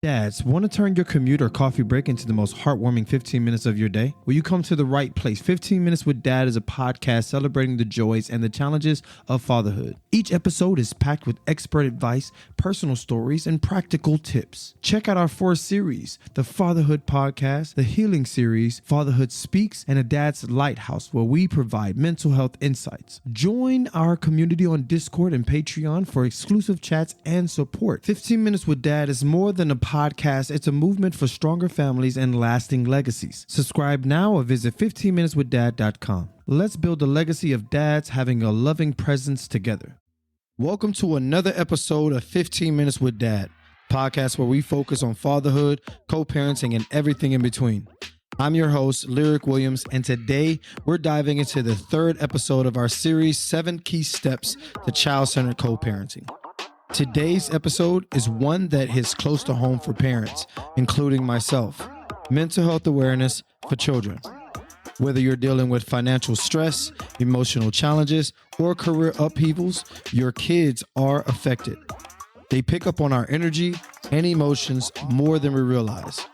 Dads, want to turn your commute or coffee break into the most heartwarming 15 minutes of your day? Well, you come to the right place. 15 Minutes with Dad is a podcast celebrating the joys and the challenges of fatherhood. Each episode is packed with expert advice, personal stories, and practical tips. Check out our 4 series, the Fatherhood Podcast, the Healing Series, Fatherhood Speaks, and a Dad's Lighthouse, where we provide mental health insights. Join our community on Discord and Patreon for exclusive chats and support. 15 Minutes with Dad is more than a podcast, it's a movement for stronger families and lasting legacies. Subscribe now or visit 15minuteswithdad.com. Let's build a legacy of dads having a loving presence together. Welcome to another episode of 15 Minutes with Dad, podcast where we focus on fatherhood, co-parenting, and everything in between. I'm your host, Lirec Williams, and today we're diving into the 3rd episode of our series, 7 Key Steps to Child-Centered Co-Parenting. Today's episode is one that hits close to home for parents, including myself. Mental health awareness for children. Whether you're dealing with financial stress, emotional challenges, or career upheavals, your kids are affected. They pick up on our energy and emotions more than we realize.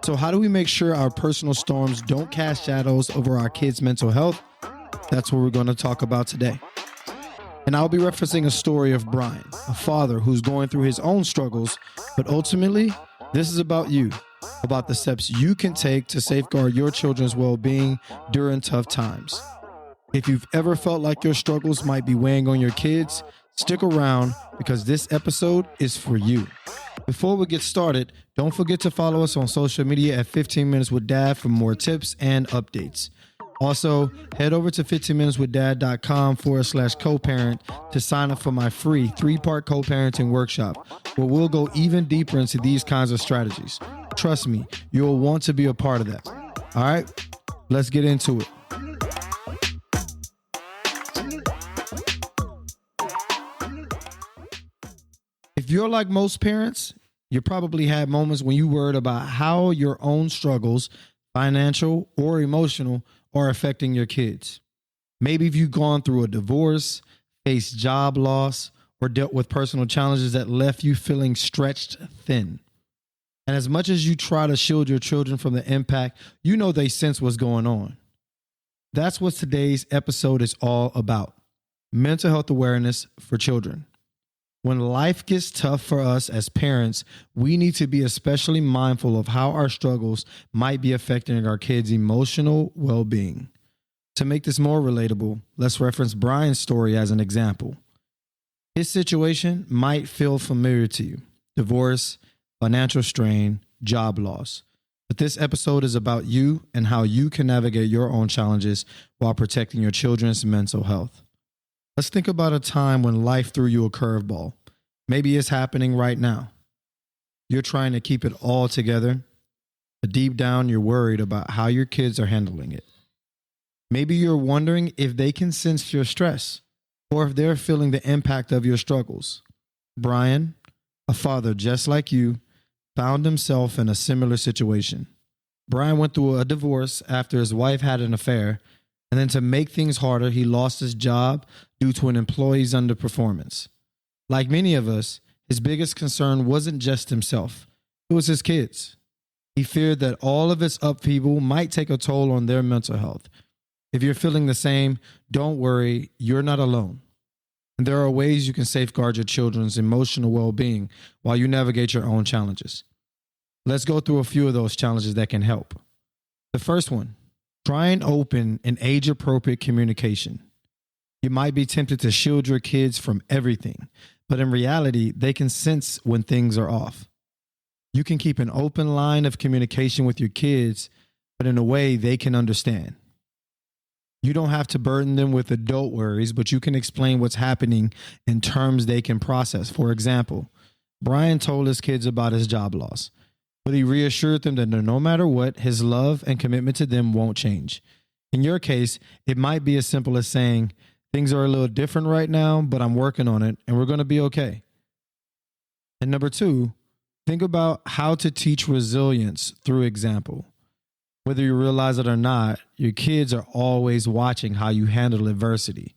So how do we make sure our personal storms don't cast shadows over our kids' mental health? That's what we're going to talk about today. And I'll be referencing a story of Brian, a father who's going through his own struggles, but ultimately, this is about you, about the steps you can take to safeguard your children's well-being during tough times. If you've ever felt like your struggles might be weighing on your kids, stick around because this episode is for you. Before we get started, don't forget to follow us on social media at 15 Minutes with Dad for more tips and updates. Also, head over to 15minuteswithdad.com/co-parent to sign up for my free 3-part co-parenting workshop, where we'll go even deeper into these kinds of strategies. Trust me, you'll want to be a part of that. All right, let's get into it. If you're like most parents, you probably had moments when you worried about how your own struggles, financial or emotional, are affecting your kids. Maybe if you've gone through a divorce, faced job loss, or dealt with personal challenges that left you feeling stretched thin. And as much as you try to shield your children from the impact, you know they sense what's going on. That's what today's episode is all about. Mental health awareness for children. When life gets tough for us as parents, we need to be especially mindful of how our struggles might be affecting our kids' emotional well-being. To make this more relatable, let's reference Brian's story as an example. His situation might feel familiar to you: divorce, financial strain, job loss. But this episode is about you and how you can navigate your own challenges while protecting your children's mental health. Let's think about a time when life threw you a curveball. Maybe it's happening right now. You're trying to keep it all together, but deep down you're worried about how your kids are handling it. Maybe you're wondering if they can sense your stress or if they're feeling the impact of your struggles. Brian, a father just like you, found himself in a similar situation. Brian went through a divorce after his wife had an affair. And then to make things harder, he lost his job due to an employee's underperformance. Like many of us, his biggest concern wasn't just himself. It was his kids. He feared that all of its upheaval might take a toll on their mental health. If you're feeling the same, don't worry, you're not alone. And there are ways you can safeguard your children's emotional well-being while you navigate your own challenges. Let's go through a few of those challenges that can help. The first one. Try and open and age-appropriate communication. You might be tempted to shield your kids from everything, but in reality, they can sense when things are off. You can keep an open line of communication with your kids, but in a way they can understand. You don't have to burden them with adult worries, but you can explain what's happening in terms they can process. For example, Brian told his kids about his job loss. But he reassured them that no matter what, his love and commitment to them won't change. In your case, it might be as simple as saying, things are a little different right now, but I'm working on it and we're going to be okay. And number 2, think about how to teach resilience through example. Whether you realize it or not, your kids are always watching how you handle adversity.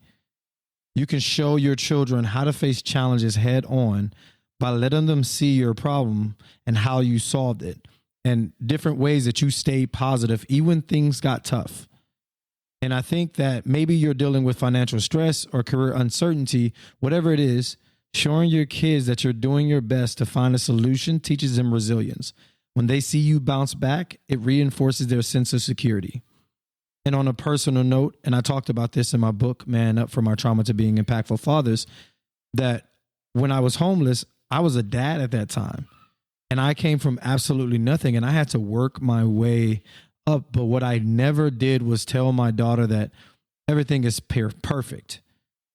You can show your children how to face challenges head on by letting them see your problem and how you solved it and different ways that you stayed positive, even when things got tough. And I think that maybe you're dealing with financial stress or career uncertainty, whatever it is, showing your kids that you're doing your best to find a solution teaches them resilience. When they see you bounce back, it reinforces their sense of security. And on a personal note, and I talked about this in my book, Man Up From Our Trauma to Being Impactful Fathers, that when I was homeless, I was a dad at that time. And I came from absolutely nothing and I had to work my way up. But what I never did was tell my daughter that everything is perfect.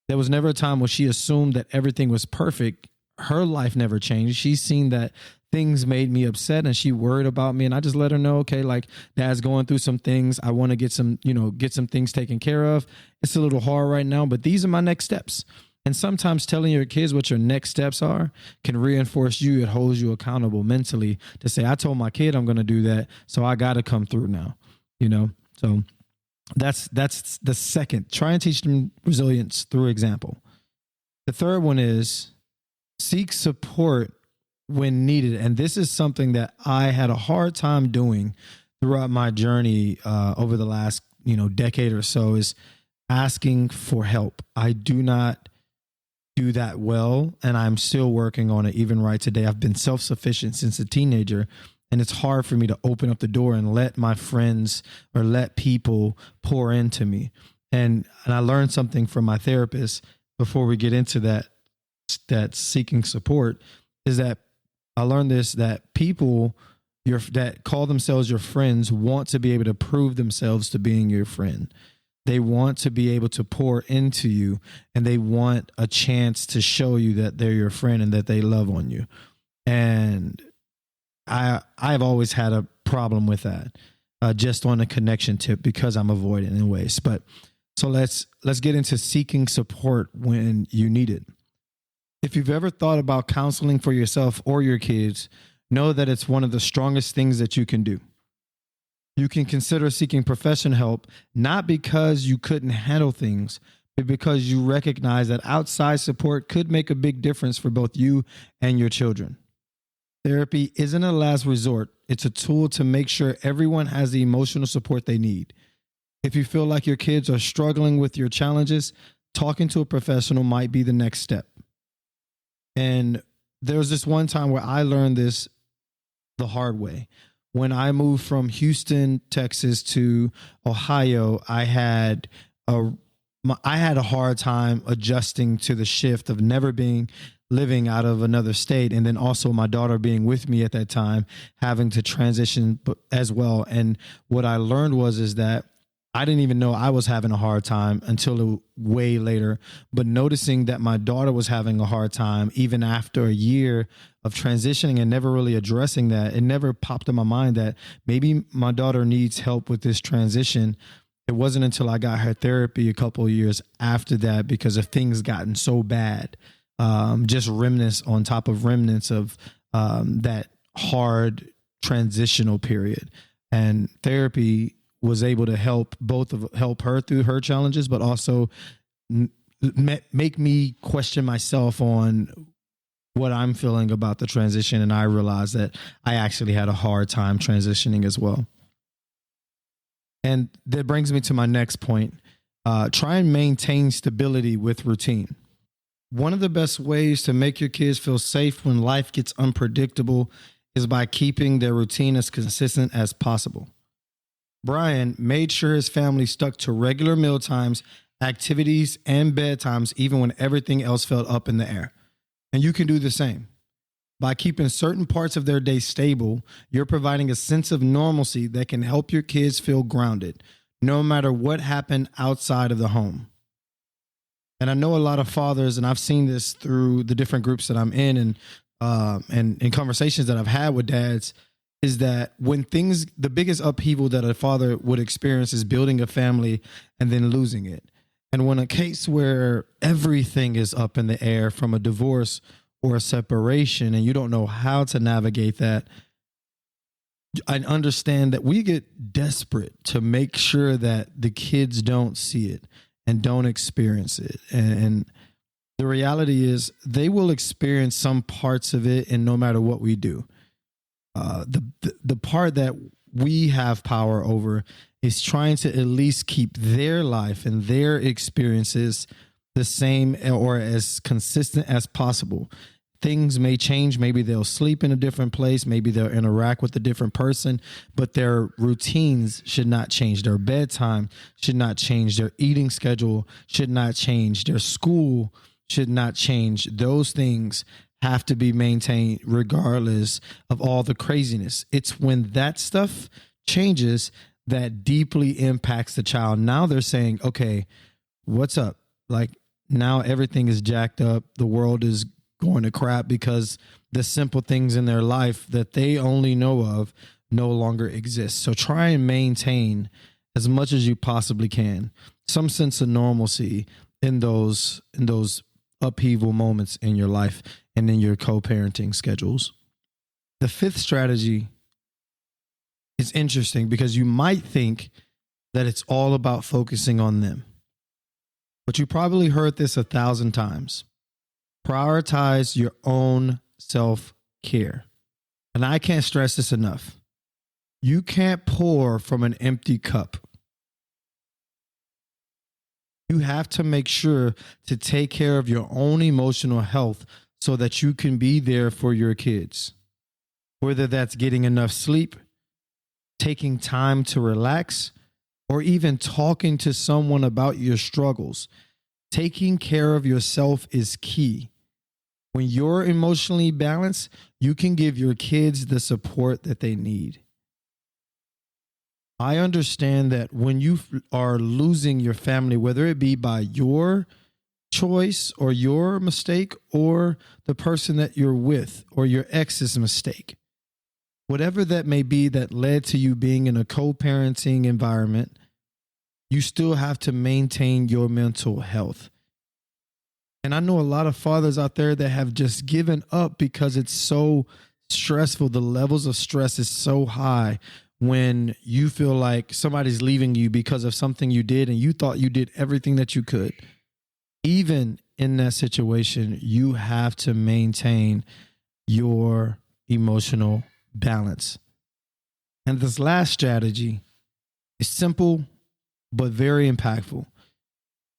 There was never a time where she assumed that everything was perfect. Her life never changed. She's seen that things made me upset and she worried about me. And I just let her know, okay, like Dad's going through some things. I want to get some things taken care of. It's a little hard right now, but these are my next steps. And sometimes telling your kids what your next steps are can reinforce you. It holds you accountable mentally to say, I told my kid I'm going to do that, so I got to come through now, So that's the second. Try and teach them resilience through example. The third one is seek support when needed. And this is something that I had a hard time doing throughout my journey over the last, decade or so, is asking for help. I do not do that well, and I'm still working on it even right today. I've been self-sufficient since a teenager, and it's hard for me to open up the door and let my friends or let people pour into me. And I learned something from my therapist before we get into that seeking support, is that I learned this, that people that call themselves your friends want to be able to prove themselves to being your friend. They want to be able to pour into you, and they want a chance to show you that they're your friend and that they love on you. And I've always had a problem with that, just on a connection tip, because I'm avoidant in ways. But so let's get into seeking support when you need it. If you've ever thought about counseling for yourself or your kids, know that it's one of the strongest things that you can do. You can consider seeking professional help, not because you couldn't handle things, but because you recognize that outside support could make a big difference for both you and your children. Therapy isn't a last resort. It's a tool to make sure everyone has the emotional support they need. If you feel like your kids are struggling with your challenges, talking to a professional might be the next step. And there was this one time where I learned this the hard way. When I moved from Houston, Texas to Ohio, I had a hard time adjusting to the shift of never living out of another state. And then also my daughter being with me at that time, having to transition as well. And what I learned is that I didn't even know I was having a hard time until way later, but noticing that my daughter was having a hard time even after a year of transitioning and never really addressing that, it never popped in my mind that maybe my daughter needs help with this transition. It wasn't until I got her therapy a couple of years after that, because of things gotten so bad, just remnants on top of remnants of that hard transitional period. And therapy was able to help her through her challenges, but also make me question myself on what I'm feeling about the transition. And I realized that I actually had a hard time transitioning as well. And that brings me to my next point. Try and maintain stability with routine. One of the best ways to make your kids feel safe when life gets unpredictable is by keeping their routine as consistent as possible. Brian made sure his family stuck to regular meal times, activities, and bedtimes, even when everything else felt up in the air. And you can do the same. By keeping certain parts of their day stable, you're providing a sense of normalcy that can help your kids feel grounded, no matter what happened outside of the home. And I know a lot of fathers, and I've seen this through the different groups that I'm in and in conversations that I've had with dads, is that when the biggest upheaval that a father would experience is building a family and then losing it. And when a case where everything is up in the air, from a divorce or a separation, and you don't know how to navigate that, I understand that we get desperate to make sure that the kids don't see it and don't experience it. And The reality is they will experience some parts of it, and no matter what we do, the part that we have power over is trying to at least keep their life and their experiences the same or as consistent as possible. Things may change. Maybe they'll sleep in a different place. Maybe they'll interact with a different person, but their routines should not change. Their bedtime should not change. Their eating schedule should not change. Their school should not change. Those things have to be maintained regardless of all the craziness. It's when that stuff changes that deeply impacts the child. Now they're saying, okay, what's up? Like now everything is jacked up. The world is going to crap because the simple things in their life that they only know of no longer exist. So try and maintain as much as you possibly can some sense of normalcy in those upheaval moments in your life and in your co-parenting schedules. The fifth strategy is interesting because you might think that it's all about focusing on them. But you probably heard this 1,000 times. Prioritize your own self-care. And I can't stress this enough. You can't pour from an empty cup. You have to make sure to take care of your own emotional health so that you can be there for your kids. Whether that's getting enough sleep, taking time to relax, or even talking to someone about your struggles. Taking care of yourself is key. When you're emotionally balanced, you can give your kids the support that they need. I understand that when you are losing your family, whether it be by your choice or your mistake or the person that you're with or your ex's mistake, whatever that may be that led to you being in a co-parenting environment, you still have to maintain your mental health. And I know a lot of fathers out there that have just given up because it's so stressful. The levels of stress is so high when you feel like somebody's leaving you because of something you did and you thought you did everything that you could. Even in that situation, you have to maintain your emotional balance. And this last strategy is simple but very impactful.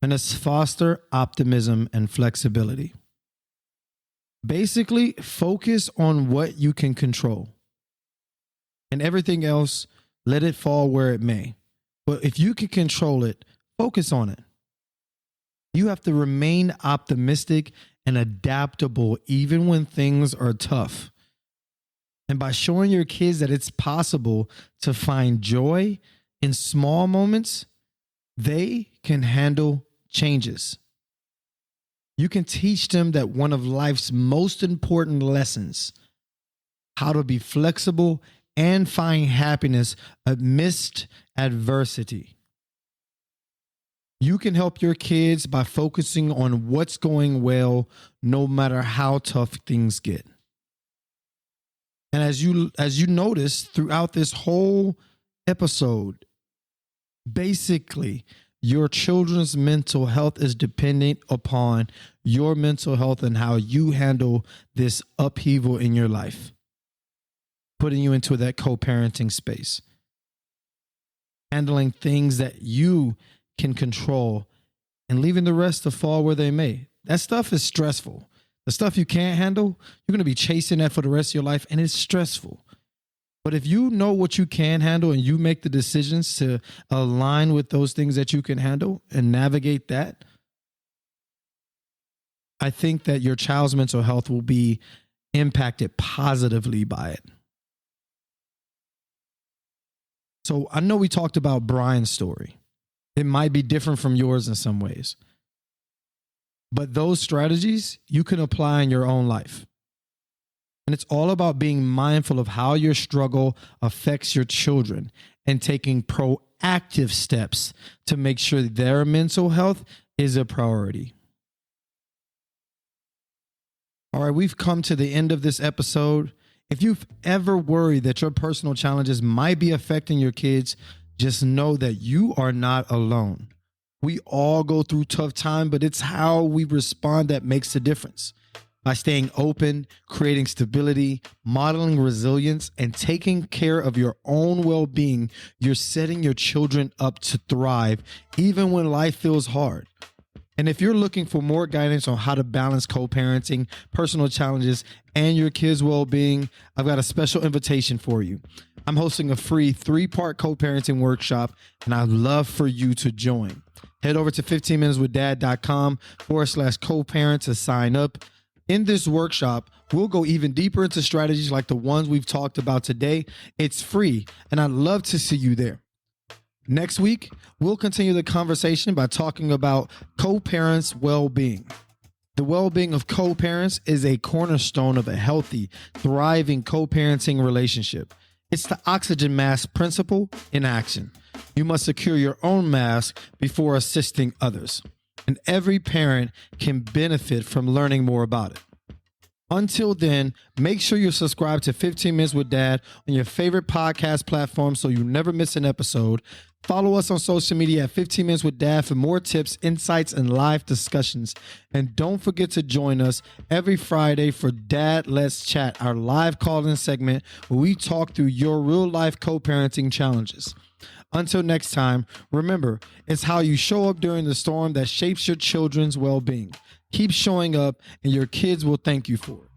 And it's foster optimism and flexibility. Basically, focus on what you can control. And everything else, let it fall where it may. But if you can control it, focus on it. You have to remain optimistic and adaptable even when things are tough. And by showing your kids that it's possible to find joy in small moments, they can handle changes. You can teach them that one of life's most important lessons, how to be flexible and find happiness amidst adversity. You can help your kids by focusing on what's going well, no matter how tough things get. And as you notice throughout this whole episode, basically, your children's mental health is dependent upon your mental health and how you handle this upheaval in your life, putting you into that co-parenting space, handling things that you can control and leaving the rest to fall where they may. That stuff is stressful. The stuff you can't handle, you're going to be chasing that for the rest of your life, and it's stressful. But if you know what you can handle and you make the decisions to align with those things that you can handle and navigate that, I think that your child's mental health will be impacted positively by it. So I know we talked about Brian's story. It might be different from yours in some ways. But those strategies you can apply in your own life. And it's all about being mindful of how your struggle affects your children and taking proactive steps to make sure their mental health is a priority. All right, we've come to the end of this episode. If you've ever worried that your personal challenges might be affecting your kids, just know that you are not alone. We all go through tough time, but it's how we respond that makes the difference. By staying open, creating stability, modeling resilience, and taking care of your own well-being, you're setting your children up to thrive even when life feels hard. And if you're looking for more guidance on how to balance co-parenting, personal challenges, and your kids' well-being, I've got a special invitation for you. I'm hosting a free 3-part co-parenting workshop, and I'd love for you to join. Head over to 15minuteswithdad.com/co-parent to sign up. In this workshop, we'll go even deeper into strategies like the ones we've talked about today. It's free, and I'd love to see you there. Next week, we'll continue the conversation by talking about co-parents' well-being. The well-being of co-parents is a cornerstone of a healthy, thriving co-parenting relationship. It's the oxygen mask principle in action. You must secure your own mask before assisting others. And every parent can benefit from learning more about it. Until then, make sure you're subscribed to 15 Minutes with Dad on your favorite podcast platform so you never miss an episode. Follow us on social media at 15 Minutes with Dad for more tips, insights, and live discussions. And don't forget to join us every Friday for Dad Let's Chat, our live call-in segment where we talk through your real-life co-parenting challenges. Until next time, remember, it's how you show up during the storm that shapes your children's well-being. Keep showing up, and your kids will thank you for it.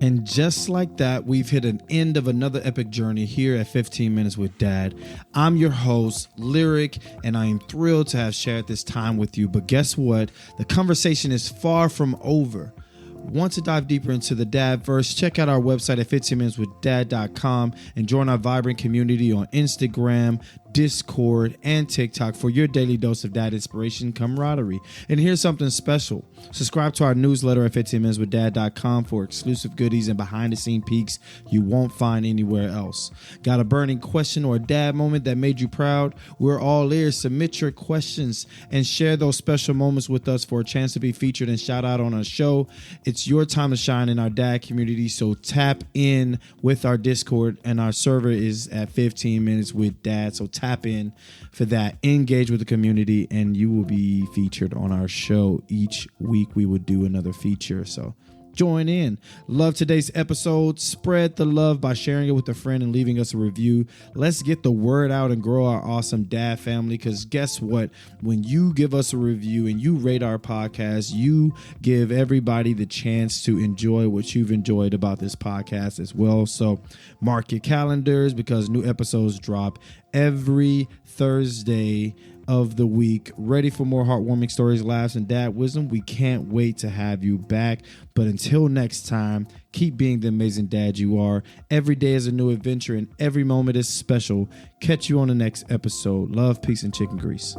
And just like that, we've hit an end of another epic journey here at 15 Minutes with Dad. I'm your host, Lirec, and I am thrilled to have shared this time with you. But guess what? The conversation is far from over. Want to dive deeper into the Dadverse? Check out our website at 15minuteswithdad.com and join our vibrant community on Instagram, Discord, and TikTok for your daily dose of dad inspiration, camaraderie. And here's something special. Subscribe to our newsletter at 15minuteswithdad.com for exclusive goodies and behind-the-scenes peeks you won't find anywhere else. Got a burning question or a dad moment that made you proud? We're all ears. Submit your questions and share those special moments with us for a chance to be featured and shout out on our show. It's your time to shine in our dad community, so tap in with our Discord, and our server is at 15 Minutes with Dad. So tap in for that. Engage with the community, and you will be featured on our show. Each week we will do another feature, so join in. Love today's episode. Spread the love by sharing it with a friend and leaving us a review. Let's get the word out and grow our awesome dad family, because guess what? When you give us a review and you rate our podcast, you give everybody the chance to enjoy what you've enjoyed about this podcast as well. So mark your calendars, because new episodes drop every Thursday of the week. Ready for more heartwarming stories, laughs, and dad wisdom? We can't wait to have you back. But until next time, keep being the amazing dad you are. Every day is a new adventure, and every moment is special. Catch you on the next episode. Love, peace, and chicken grease.